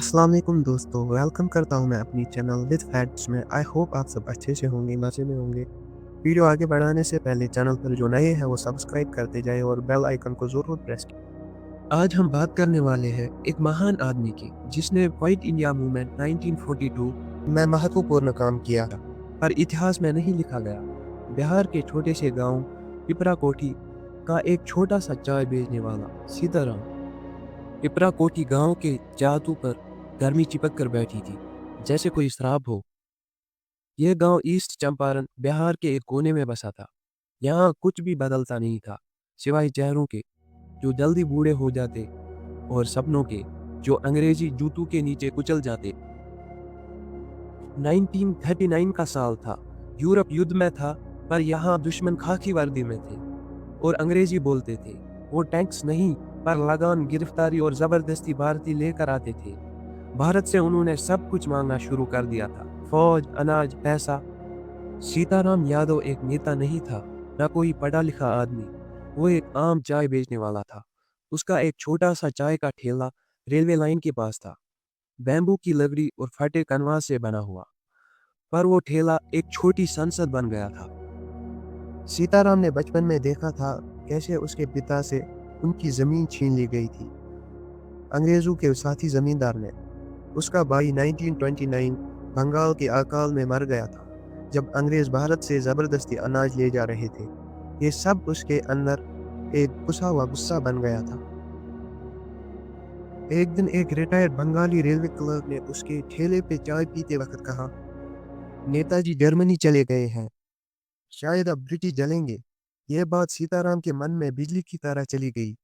अस्सलाम वालेकुम दोस्तों, वेलकम करता हूं मैं अपनी चैनल विद फैक्ट्स में। आई होप आप सब अच्छे से होंगे, मज़े में होंगे। वीडियो आगे बढ़ाने से पहले चैनल पर जो नए हैं वो सब्सक्राइब करते जाएं और बेल आइकन को ज़रूर प्रेस कीजिए। आज हम बात करने वाले हैं एक महान आदमी की जिसने क्विट इंडिया मूवमेंट 1942 में महत्वपूर्ण काम किया था, पर इतिहास में नहीं लिखा गया। बिहार के छोटे से गांव पिपरा कोठी का एक छोटा सा चाय बेचने वाला सीताराम। पिपरा कोठी गांव के जादू पर गर्मी चिपक कर बैठी थी, जैसे कोई श्राप हो। यह गांव ईस्ट चंपारण बिहार के एक कोने में बसा था। यहाँ कुछ भी बदलता नहीं था, सिवाय चेहरों के जो जल्दी बूढ़े हो जाते और सपनों के जो अंग्रेजी जूतों के नीचे कुचल जाते। 1939 का साल था। यूरोप युद्ध में था, पर यहाँ दुश्मन खाकी वर्दी में थे और अंग्रेजी बोलते थे। वो टैंक्स नहीं, पर लगान, गिरफ्तारी और जबरदस्ती भारतीय लेकर आते थे। भारत से उन्होंने सब कुछ मांगना शुरू कर दिया था, फौज, अनाज, पैसा। सीताराम यादव एक नेता नहीं था, न कोई पढ़ा लिखा आदमी। वो एक आम चाय बेचने वाला था। उसका एक छोटा सा चाय का ठेला रेलवे लाइन के पास था, बैम्बू की लकड़ी और फटे कनवास से बना हुआ। पर वो ठेला एक छोटी संसद बन गया था। सीताराम ने बचपन में देखा था कैसे उसके पिता से उनकी जमीन छीन ली गई थी अंग्रेजों के साथी जमींदार ने। उसका भाई 1929 बंगाल के अकाल में मर गया था, जब अंग्रेज भारत से जबरदस्ती अनाज ले जा रहे थे। ये सब उसके अंदर एक घुसा हुआ गुस्सा बन गया था। एक दिन एक रिटायर्ड बंगाली रेलवे क्लर्क ने उसके ठेले पे चाय पीते वक्त कहा, नेताजी जर्मनी चले गए हैं, शायद अब ब्रिटिश जलेंगे। यह बात सीताराम के मन में बिजली की तरह चली गई।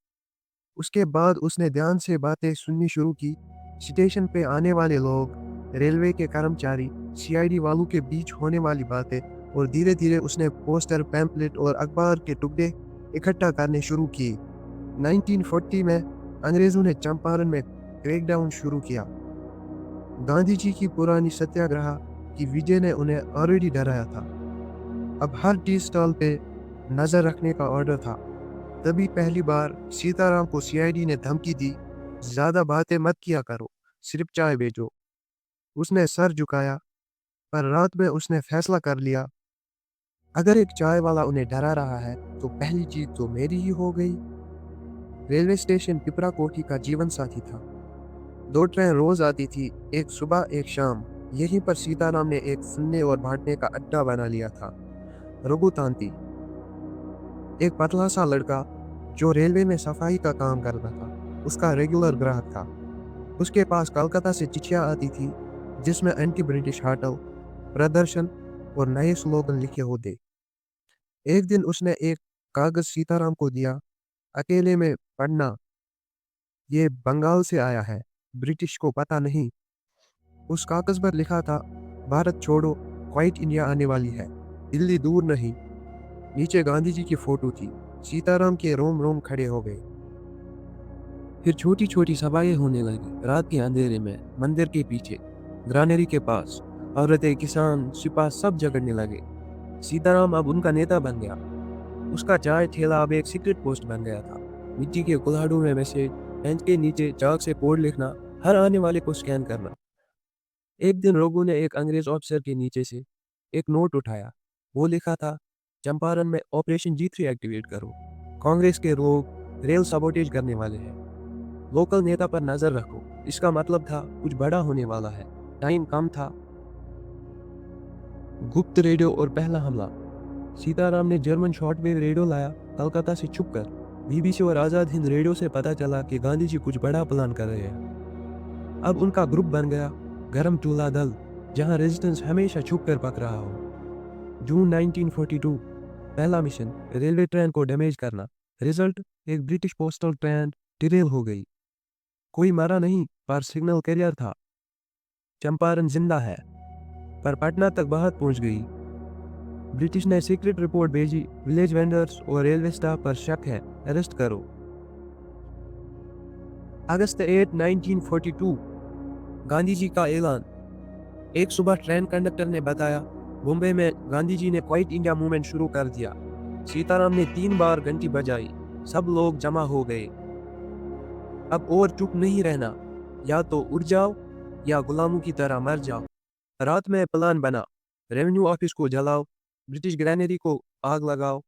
उसके बाद उसने ध्यान से बातें सुननी शुरू की। स्टेशन पे आने वाले लोग, रेलवे के कर्मचारी, सीआईडी वालों के बीच होने वाली बातें, और धीरे धीरे उसने पोस्टर, पैम्पलेट और अखबार के टुकड़े इकट्ठा करने शुरू किए। 1940 में अंग्रेजों ने चंपारण में क्रैकडाउन शुरू किया। गांधी जी की पुरानी सत्याग्रह की विजय ने उन्हें ऑलरेडी डराया था। अब हर टी स्टॉल पे नजर रखने का ऑर्डर था। तभी पहली बार सीताराम को सीआईडी ने धमकी दी, ज्यादा बातें मत किया करो, सिर्फ चाय बेचो। उसने सर झुकाया, पर रात में उसने फैसला कर लिया, अगर एक चाय वाला उन्हें डरा रहा है तो पहली जीत तो मेरी ही हो गई। रेलवे स्टेशन पिपरा कोठी का जीवन साथी था। दो ट्रेन रोज आती थी, एक सुबह एक शाम। यहीं पर सीताराम ने एक सुनने और बांटने का अड्डा बना लिया था। रघुतांती, एक पतला सा लड़का जो रेलवे में सफाई का काम करता था, उसका रेगुलर ग्राहक था। उसके पास कलकत्ता से चिट्ठियां आती थी जिसमें एंटी ब्रिटिश हटाओ, प्रदर्शन और नए स्लोगन लिखे होते। एक दिन उसने एक कागज सीताराम को दिया, अकेले में पढ़ना, ये बंगाल से आया है, ब्रिटिश को पता नहीं। उस कागज पर लिखा था, भारत छोड़ो, क्वाइट इंडिया आने वाली है, दिल्ली दूर नहीं। नीचे गांधी जी की फोटो थी। सीताराम के रोम रोम खड़े हो गए। फिर छोटी छोटी सभाएं होने लगी। रात के अंधेरे में मंदिर के पीछे, ग्रानरी के पास, औरतें, किसान, सिपाह सब जगड़ने लगे। सीताराम अब उनका नेता बन गया। उसका चाय ठेला अब एक सीक्रेट पोस्ट बन गया था। मिट्टी के कुल्हाड़ों में मैसेज, बेंच के नीचे चाक से कोड लिखना, हर आने वाले को स्कैन करना। एक दिन रोगू ने एक अंग्रेज ऑफिसर के नीचे से एक नोट उठाया। वो लिखा था, चंपारण में ऑपरेशन G3 एक्टिवेट करो, कांग्रेस के लोग रेल सबोटेज करने वाले हैं, लोकल नेता पर नजर रखो। इसका मतलब था कुछ बड़ा होने वाला है। टाइम कम था। गुप्त रेडियो और पहला हमला। सीताराम ने जर्मन शॉर्टवेव रेडियो लाया, कलकत्ता से छुपकर। बीबीसी और आजाद हिंद रेडियो से पता चला कि गांधी जी कुछ बड़ा प्लान कर रहे हैं। अब उनका ग्रुप बन गया, गरम चूल्हा दल, जहां रेजिस्टेंस हमेशा छुप कर पक रहा हो। जून 1942, पहला मिशन, रेलवे ट्रेन को डैमेज करना। रिजल्ट, एक ब्रिटिश पोस्टल ट्रेन डिरेल हो गई। कोई मरा नहीं, पर सिग्नल कैरियर था। चंपारण जिंदा है, पर पटना तक बात पहुंच गई। ब्रिटिश ने सीक्रेट रिपोर्ट भेजी, विलेज वेंडर्स और रेलवे स्टाफ पर शक है, अरेस्ट करो। अगस्त 8, 1942, गांधी जी का ऐलान। एक सुबह ट्रेन कंडक्टर ने बताया, मुंबई में गांधी जी ने क्वाइट इंडिया मूवमेंट शुरू कर दिया। सीताराम ने 3 बार घंटी बजाई। सब लोग जमा हो गए। अब और चुप नहीं रहना, या तो उठ जाओ या गुलामों की तरह मर जाओ। रात में प्लान बना, रेवेन्यू ऑफिस को जलाओ, ब्रिटिश ग्रैनरी को आग लगाओ,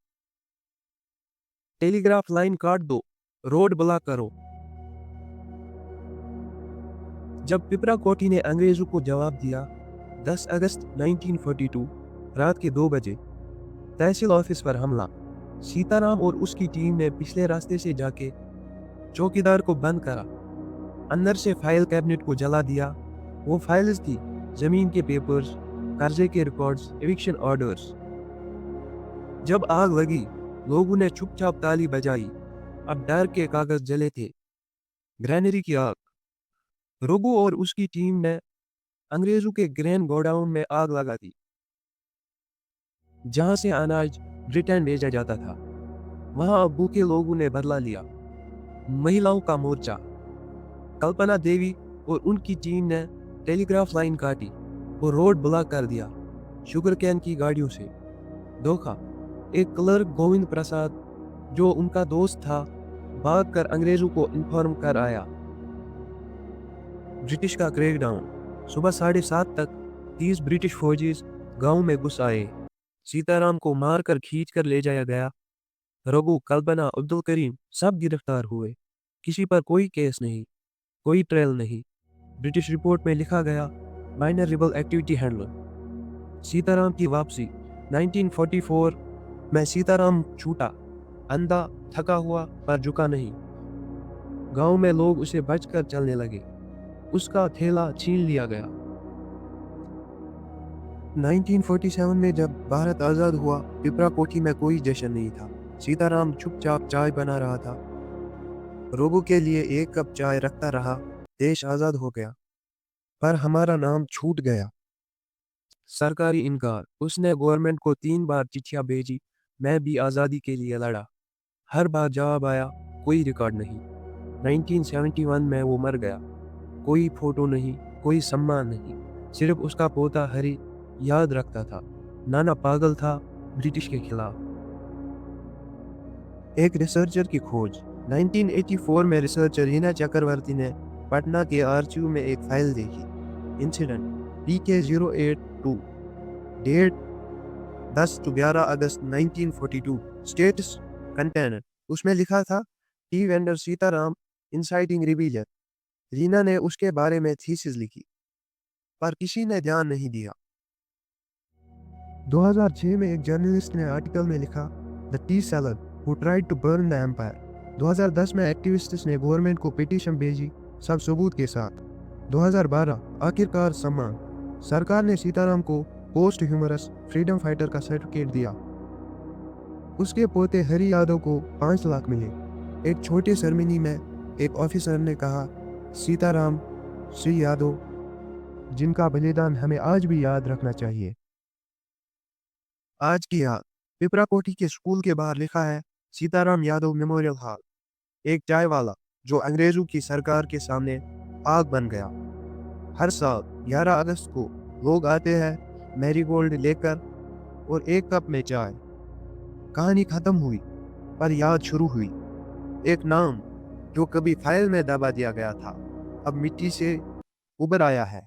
टेलीग्राफ लाइन काट दो, रोड ब्लॉक करो। जब पिपरा कोठी ने अंग्रेजों को जवाब दिया, 10 अगस्त 1942 रात के 2 बजे तहसील ऑफिस पर हमला। सीताराम और उसकी टीम ने पिछले रास्ते से जाके चौकीदार को बंद करा, अंदर से फाइल कैबिनेट को जला दिया। वो फाइल्स थी जमीन के पेपर्स, कर्जे के रिकॉर्ड्स, एविक्शन ऑर्डर्स। जब आग लगी, लोगों ने चुपचाप ताली बजाई। अब डर के कागज जले थे। ग्रैनरी की आग। रोबो और उसकी टीम ने अंग्रेजों के ग्रेन गोडाउन में आग लगा दी, जहां से अनाज ब्रिटेन भेजा जाता था। वहां अब्बू के लोगों ने बदला लिया। महिलाओं का मोर्चा। कल्पना देवी और उनकी टीम ने टेलीग्राफ लाइन काटी और रोड ब्लॉक कर दिया शुगर कैन की गाड़ियों से। धोखा। एक क्लर्क गोविंद प्रसाद, जो उनका दोस्त था, भागकर अंग्रेजों को इन्फॉर्म कर आया। ब्रिटिश का क्रैकडाउन। सुबह 7:30 तक 30 ब्रिटिश फौजी गांव में घुस आए। सीताराम को मारकर खींचकर ले जाया गया। रघु, कल्पना, अब्दुल करीम सब गिरफ्तार हुए। किसी पर कोई केस नहीं, कोई ट्रायल नहीं। ब्रिटिश रिपोर्ट में लिखा गया, minor rebel activity handler. Sitaram की वापसी। 1944 में सीताराम छूटा, अंधा, थका हुआ, पर झुका नहीं। गांव में लोग उसे बचकर चलने लगे। उसका थैला छीन लिया गया। 1947 में जब भारत आज़ाद हुआ, पिपरा कोठी में कोई जश्न नहीं था। सीताराम चुपचाप चाय बना रहा था। रोबो के लिए 1 कप चाय रखता रहा। देश आज़ाद हो गया, पर हमारा नाम छूट गया। सरकारी इनकार। उसने गवर्नमेंट को 3 बार चिट्ठियां भेजी। मैं भी आज़ादी के लिए लड़ा। हर बार जवाब आया, कोई रिकॉर्ड नहीं। 1971 में वो मर गया। कोई फोटो नहीं, कोई सम्मान नहीं। सिर्फ उसका पोता हरी याद रखता था। नाना पागल था ब्रिटिश के खिलाफ। एक रिसर्चर की खोज। 1984 में रिसर्चर हीना चक्रवर्ती ने पटना के आर्चीव में एक फाइल देखी। इंसिडेंट PK082, डेट 10 to 11 अगस्त 1942, स्टेटस कंटेनर। उसमें लिखा था, tea vendor Sitaram inciting rebellion. Reena ने उसके बारे में थीसिस लिखी, पर किसी ने ध्यान नहीं दिया। 2006 में एक जर्नलिस्ट ने आर्टिकल में लिखा, the tea seller who tried to burn the empire. 2010 में एक्टिविस्ट्स ने गवर्नमेंट को पिटीशन भेजी, सब सबूत के साथ। 2012 आखिरकार सम्मान। सरकार ने सीताराम को पोस्ट ह्यूमरस फ्रीडम फाइटर का सर्टिफिकेट दिया। उसके पोते हरि यादव को 5 लाख मिले। एक छोटी सेरेमनी में एक ऑफिसर ने कहा, सीताराम, श्री यादव, जिनका बलिदान हमें आज भी याद रखना चाहिए। आज की याद। पिपरा कोठी के स्कूल के बाहर लिखा है, सीताराम यादव मेमोरियल हॉल। एक चाय वाला जो अंग्रेजों की सरकार के सामने आग बन गया। हर साल 11 अगस्त को लोग आते हैं मैरीगोल्ड लेकर और 1 कप में चाय। कहानी खत्म हुई, पर याद शुरू हुई। एक नाम जो कभी फाइल में दबा दिया गया था, अब मिट्टी से उभर आया है।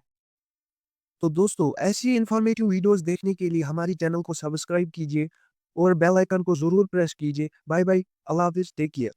तो दोस्तों, ऐसी इंफॉर्मेटिव वीडियोस देखने के लिए हमारी चैनल को सब्सक्राइब कीजिए और बेल आइकन को जरूर प्रेस कीजिए। बाय बाय, अल्लाह हाफिज, टेक केयर।